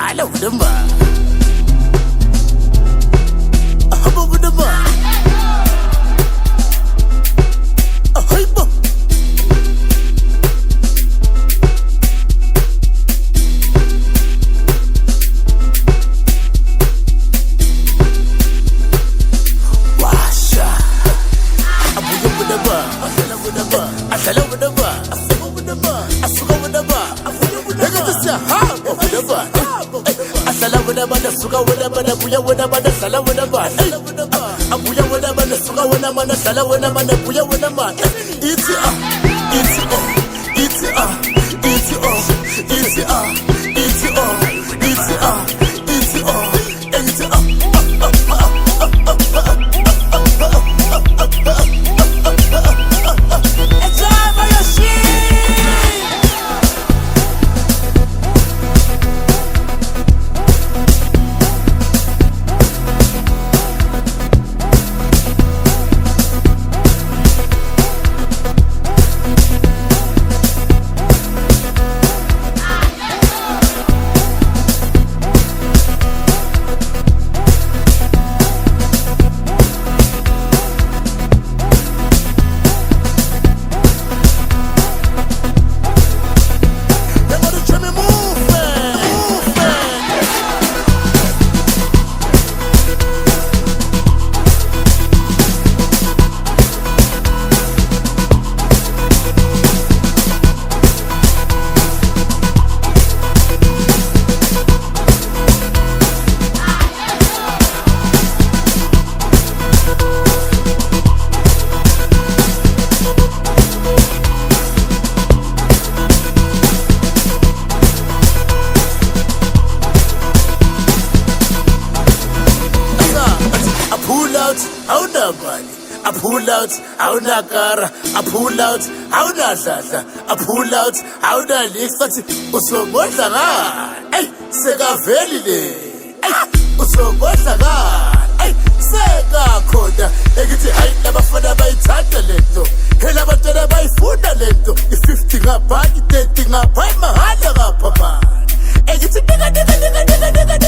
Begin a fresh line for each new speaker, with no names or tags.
hala udamba ahaba udamba ahaiba washa abuya udamba asala udamba asuka udamba Legazisa habo udamba asala udamba suka udamba buya udamba sala udamba abuya udamba suka udamba sala udamba buya udamba iti iti iti iti iti iti iti I pull out, awuna kara. I pull out, awuna dladla. I pull out, awuna lifathi. Usomodla ngani? Ey, sekavelile. Ey, usomodla ngani? Ey, sekakhona. Ekithi hayi labafana bayithanda lento. Hela abantwana bayifunda lento. I-50 ngapha, i-30 ngapha, imahhala ngapha man. Ekithi nigga.